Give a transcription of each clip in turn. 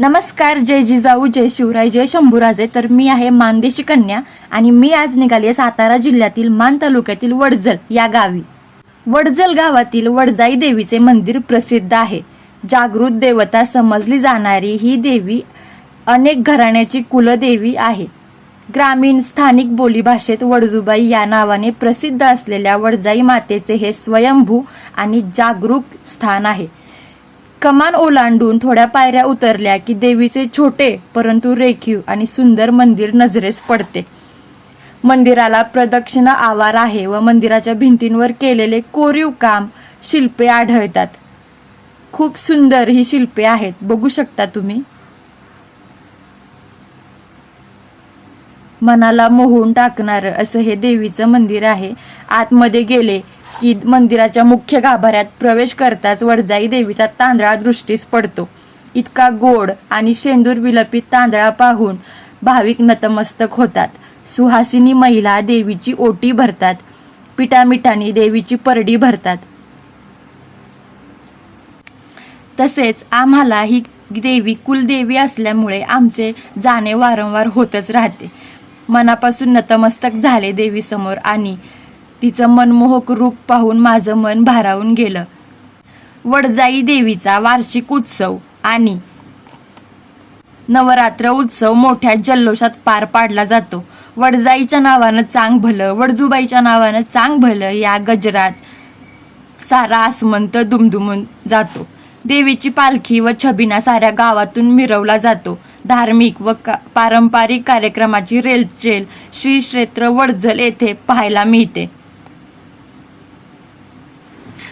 नमस्कार, जय जिजाऊ, जय शिवराय, जय शंभूराजे. तर मी आहे मानदेशी कन्या आणि मी आज निघाली सातारा जिल्ह्यातील मान तालुक्यातील वडजल या गावी. वडजल गावातील वडजाई देवीचे मंदिर प्रसिद्ध आहे. जागृत देवता समजली जाणारी ही देवी अनेक घराण्याची कुलदेवी आहे. ग्रामीण स्थानिक बोलीभाषेत वडजूबाई या नावाने प्रसिद्ध असलेल्या वडजाई मातेचे हे स्वयंभू आणि जागरूक स्थान आहे. कमान ओलांडून थोड्या पायऱ्या उतरल्या की देवीचे छोटे परंतु रेखीव आणि सुंदर मंदिर नजरेस पडते. मंदिराला प्रदक्षिणा आवार आहे व मंदिराच्या भिंतींवर केलेले कोरीव काम शिल्पे आढळतात. खूप सुंदर ही शिल्पे आहेत, बघू शकता तुम्ही. मनाला मोहून टाकणारं असं हे देवीचं मंदिर आहे. आतमध्ये गेले की मंदिराच्या मुख्य गाभाऱ्यात प्रवेश करताच वडजाई देवीचा तांदळा दृष्टीस पडतो. इतका गोड आणि शेंदूर विलपित तांदळा पाहून भाविक नतमस्तक होतात. सुहासिनी महिला देवीची ओटी भरतात. पिठामिठाने देवीची परडी भरतात. तसेच आम्हाला ही देवी कुलदेवी असल्यामुळे आमचे जाणे वारंवार होतच राहते. मनापासून नतमस्तक झाले देवीसमोर आणि तिचं मनमोहक रूप पाहून माझं मन भारावून गेलं. वडजाई देवीचा वार्षिक उत्सव आणि नवरात्र उत्सव मोठ्या जल्लोषात पार पाडला जातो. वडजाईच्या नावानं चांग भलं, वडजूबाईच्या नावानं चांग भलं या गजरात सारा आसमंत दुमदुमून जातो. देवीची पालखी व छबिना साऱ्या गावातून मिरवला जातो. धार्मिक व पारंपरिक कार्यक्रमाची रेलचेल श्री क्षेत्र वडजल येथे पाहायला मिळते.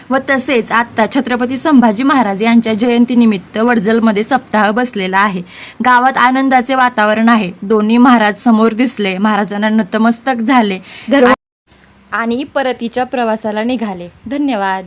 व तसेच आता छत्रपती संभाजी महाराज यांच्या जयंतीनिमित्त वडजलमध्ये सप्ताह बसलेला आहे. गावात आनंदाचे वातावरण आहे. दोन्ही महाराज समोर दिसले, महाराजांना नतमस्तक झाले आणि परतीच्या प्रवासाला निघाले. धन्यवाद.